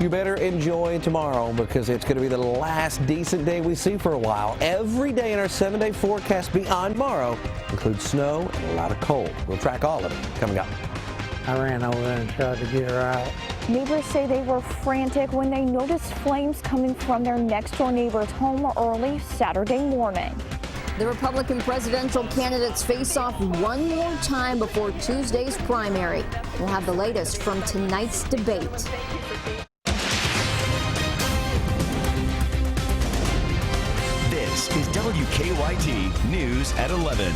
You better enjoy tomorrow because it's going to be the last decent day we see for a while. Every day in our 7-day forecast beyond tomorrow includes snow and a lot of cold. We'll track all of it coming up. I ran over there and tried to get her out. Neighbors say they were frantic when they noticed flames coming from their next-door neighbor's home early Saturday morning. The Republican presidential candidates face off one more time before Tuesday's primary. We'll have the latest from tonight's debate. This is WKYT News at 11.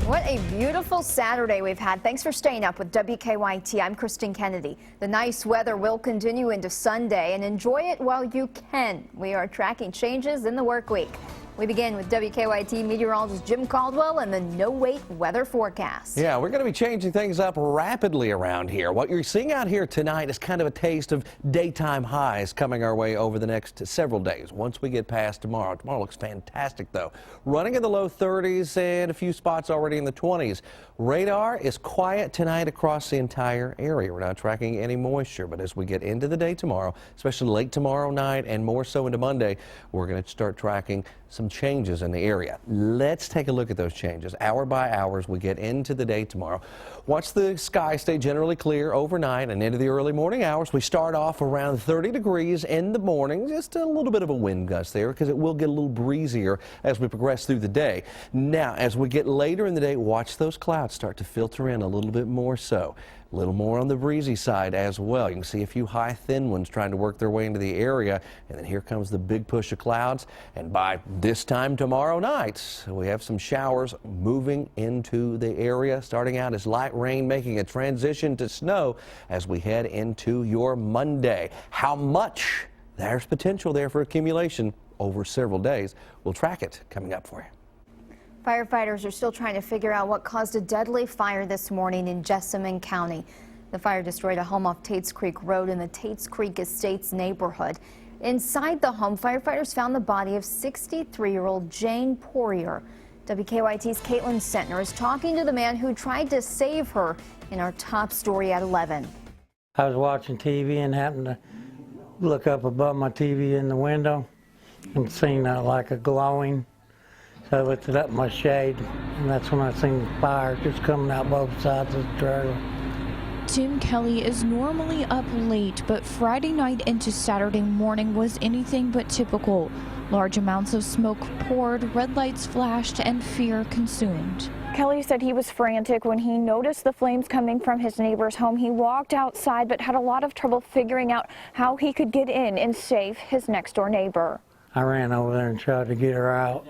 What a beautiful Saturday we've had. Thanks for staying up with WKYT. I'm Kristen Kennedy. The nice weather will continue into Sunday, and enjoy it while you can. We are tracking changes in the work week. We begin with WKYT meteorologist Jim Caldwell and the no-wait weather forecast. Yeah, we're going to be changing things up rapidly around here. What you're seeing out here tonight is kind of a taste of daytime highs coming our way over the next several days. Once we get past tomorrow. Tomorrow looks fantastic, though. Running in the low 30s and a few spots already in the 20s. Radar is quiet tonight across the entire area. We're not tracking any moisture, but as we get into the day tomorrow, especially late tomorrow night and more so into Monday, we're going to start tracking some changes in the area. Let's take a look at those changes hour by hour as we get into the day tomorrow. Watch the sky stay generally clear overnight and into the early morning hours. We start off around 30 degrees in the morning, just a little bit of a wind gust there because it will get a little breezier as we progress through the day. Now, as we get later in the day, watch those clouds start to filter in a little bit more so. A little more on the breezy side as well. You can see a few high, thin ones trying to work their way into the area. And then here comes the big push of clouds. And by this time tomorrow night, we have some showers moving into the area, starting out as light rain, making a transition to snow as we head into your Monday. How much? There's potential there for accumulation over several days. We'll track it coming up for you. Firefighters are still trying to figure out what caused a deadly fire this morning in Jessamine County. The fire destroyed a home off Tates Creek Road in the Tates Creek Estates neighborhood. Inside the home, firefighters found the body of 63-year-old Jane Poirier. WKYT's Caitlin Sentner is talking to the man who tried to save her in our top story at 11. I was watching TV and happened to look up above my TV in the window and seen like a glowing. So I lifted up my shade, and that's when I seen the fire just coming out both sides of the trailer. Tim Kelly is normally up late, but Friday night into Saturday morning was anything but typical. Large amounts of smoke poured, red lights flashed, and fear consumed. Kelly said he was frantic when he noticed the flames coming from his neighbor's home. He walked outside, but had a lot of trouble figuring out how he could get in and save his next-door neighbor. I ran over there and tried to get her out.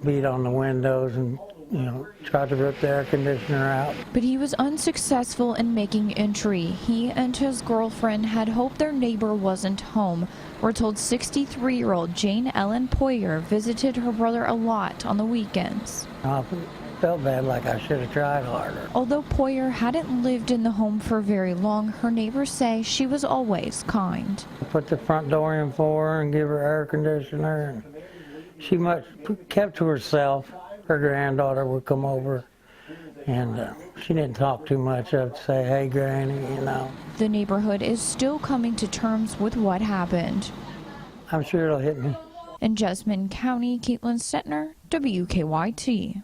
Beat on the windows and, tried to rip the air conditioner out. But he was unsuccessful in making entry. He and his girlfriend had hoped their neighbor wasn't home. We're told 63-year-old Jane Ellen Poirier visited her brother a lot on the weekends. I felt bad, like I should have tried harder. Although Poirier hadn't lived in the home for very long, her neighbors say she was always kind. I put the front door in for her and give her air conditioner. And she kept to herself. Her granddaughter would come over, and she didn't talk too much. I'd say, "Hey, Granny," The neighborhood is still coming to terms with what happened. I'm sure it'll hit me. In Jessamine County, Caitlin Sentner, WKYT.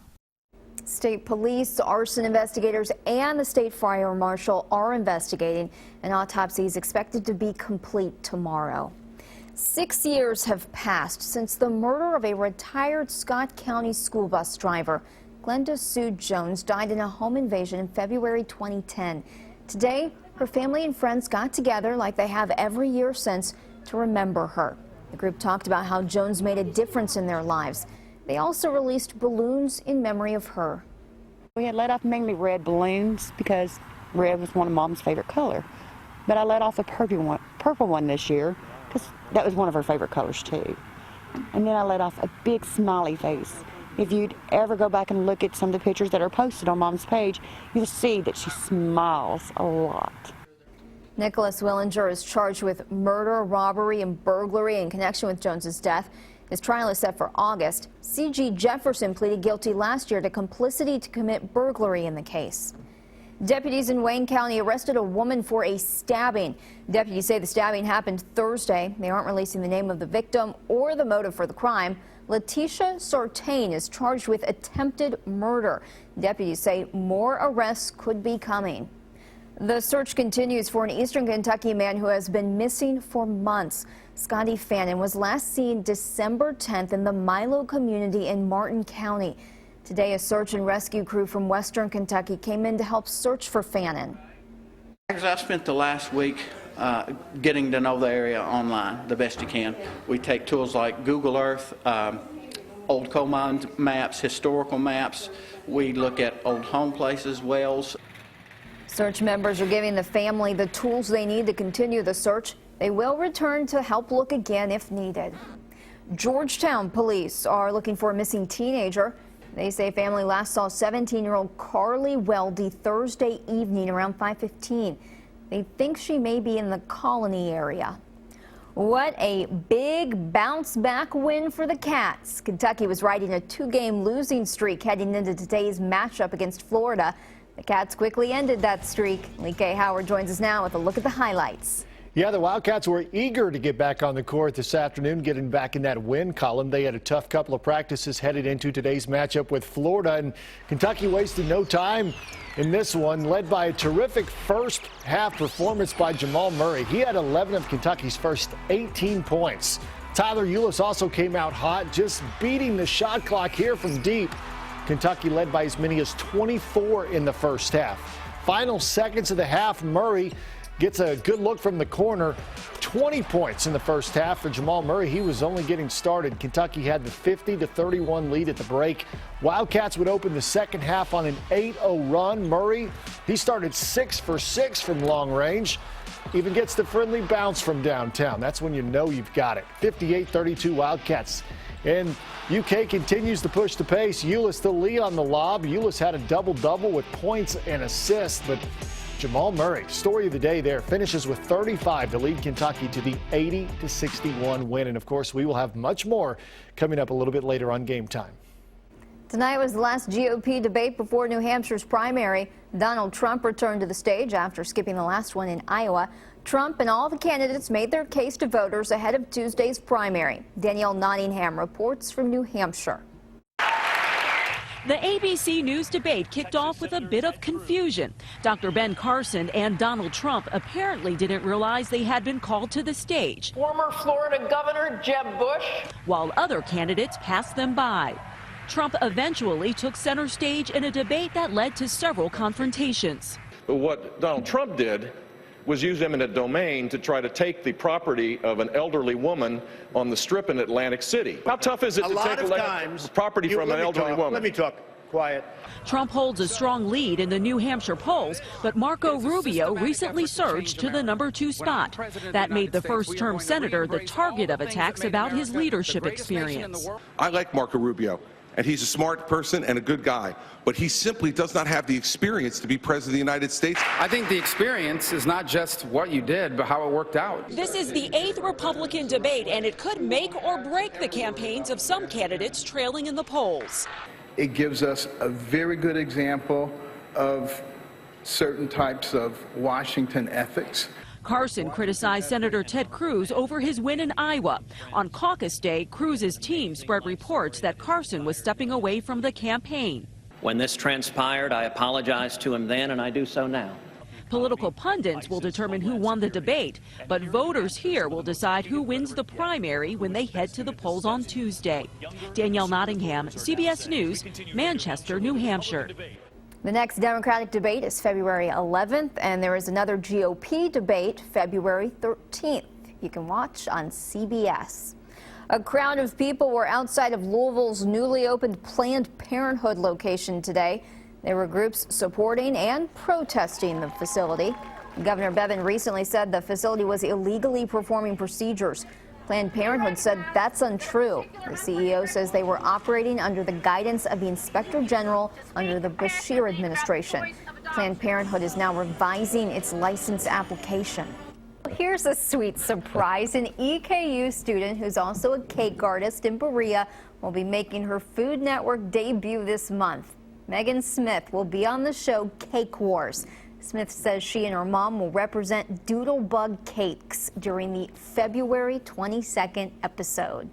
State police, arson investigators, and the state fire marshal are investigating. An autopsy is expected to be complete tomorrow. 6 years have passed since the murder of a retired Scott County school bus driver. Glenda Jones died in a home invasion in February 2010. Today, her family and friends got together like they have every year since to remember her. The group talked about how Jones made a difference in their lives. They also released balloons in memory of her. We had let off mainly red balloons because red was one of Mom's favorite color. But I let off a purple one this year because that was one of her favorite colors too. And then I let off a big smiley face. If you'd ever go back and look at some of the pictures that are posted on Mom's page, you'll see that she smiles a lot. Nicholas Willinger is charged with murder, robbery, and burglary in connection with Jones's death. His trial is set for August. C.G. Jefferson pleaded guilty last year to complicity to commit burglary in the case. Deputies in Wayne County arrested a woman for a stabbing. Deputies say the stabbing happened Thursday. They aren't releasing the name of the victim or the motive for the crime. Letitia Sartain is charged with attempted murder. Deputies say more arrests could be coming. The search continues for an Eastern Kentucky man who has been missing for months. Scotty Fannin was last seen December 10th in the Milo community in Martin County. Today, a search and rescue crew from Western Kentucky came in to help search for Fannin. I spent the last week getting to know the area online the best you can. We take tools like Google Earth, old coal mine maps, historical maps. We look at old home places, wells. Search members are giving the family the tools they need to continue the search. They will return to help look again if needed. Georgetown police are looking for a missing teenager. They say family last saw 17-year-old Carly Weldy Thursday evening around 5:15. They think she may be in the Colony area. What a big bounce-back win for the Cats. Kentucky was riding a 2-game losing streak heading into today's matchup against Florida. The Cats quickly ended that streak. Lee K. Howard joins us now with a look at the highlights. Yeah, the Wildcats were eager to get back on the court this afternoon, getting back in that win column. They had a tough couple of practices headed into today's matchup with Florida, and Kentucky wasted no time in this one, led by a terrific first half performance by Jamal Murray. He had 11 of Kentucky's first 18 points. Tyler Ulis also came out hot, just beating the shot clock here from deep. Kentucky led by as many as 24 in the first half. Final seconds of the half, Murray gets a good look from the corner. 20 points in the first half for Jamal Murray. He was only getting started. Kentucky had the 50-31 lead at the break. Wildcats would open the second half on an 8-0 run. Murray, he started 6 for 6 from long range. Even gets the friendly bounce from downtown. That's when you know you've got it. 58-32 Wildcats. And UK continues to push the pace. Ulis the lead on the lob. Ulis had a double-double with points and assists, but Jamal Murray, story of the day there, finishes with 35 to lead Kentucky to the 80-61 win. And of course, we will have much more coming up a little bit later on Game Time. Tonight was the last GOP debate before New Hampshire's primary. Donald Trump returned to the stage after skipping the last one in Iowa. Trump and all the candidates made their case to voters ahead of Tuesday's primary. Danielle Nottingham reports from New Hampshire. The ABC News debate kicked off with a bit of confusion. Dr. Ben Carson and Donald Trump apparently didn't realize they had been called to the stage. Former Florida Governor Jeb Bush. While other candidates passed them by. Trump eventually took center stage in a debate that led to several confrontations. What Donald Trump did was use eminent domain to try to take the property of an elderly woman on the Strip in Atlantic City. How tough is it to take property from an elderly woman? Let me talk. Quiet. Trump holds a strong lead in the New Hampshire polls, but Marco Rubio recently surged to the #2 spot. That made the first-term senator the target of attacks about his leadership experience. I like Marco Rubio, and he's a smart person and a good guy, but he simply does not have the experience to be president of the United States. I think the experience is not just what you did, but how it worked out. This is the 8th Republican debate, and it could make or break the campaigns of some candidates trailing in the polls. It gives us a very good example of certain types of Washington ethics. Carson criticized Senator Ted Cruz over his win in Iowa. On caucus day, Cruz's team spread reports that Carson was stepping away from the campaign. When this transpired, I apologized to him then, and I do so now. Political pundits will determine who won the debate, but voters here will decide who wins the primary when they head to the polls on Tuesday. Danielle Nottingham, CBS News, Manchester, New Hampshire. The next Democratic debate is February 11th, and there is another GOP debate February 13th. You can watch on CBS. A crowd of people were outside of Louisville's newly opened Planned Parenthood location today. There were groups supporting and protesting the facility. Governor Bevin recently said the facility was illegally performing procedures. Planned Parenthood said that's untrue. The CEO says they were operating under the guidance of the Inspector General under the Beshear administration. Planned Parenthood is now revising its license application. Here's a sweet surprise. An EKU student who's also a cake artist in Berea will be making her Food Network debut this month. Megan Smith will be on the show Cake Wars. Smith says she and her mom will represent Doodlebug cakes during the February 22nd episode.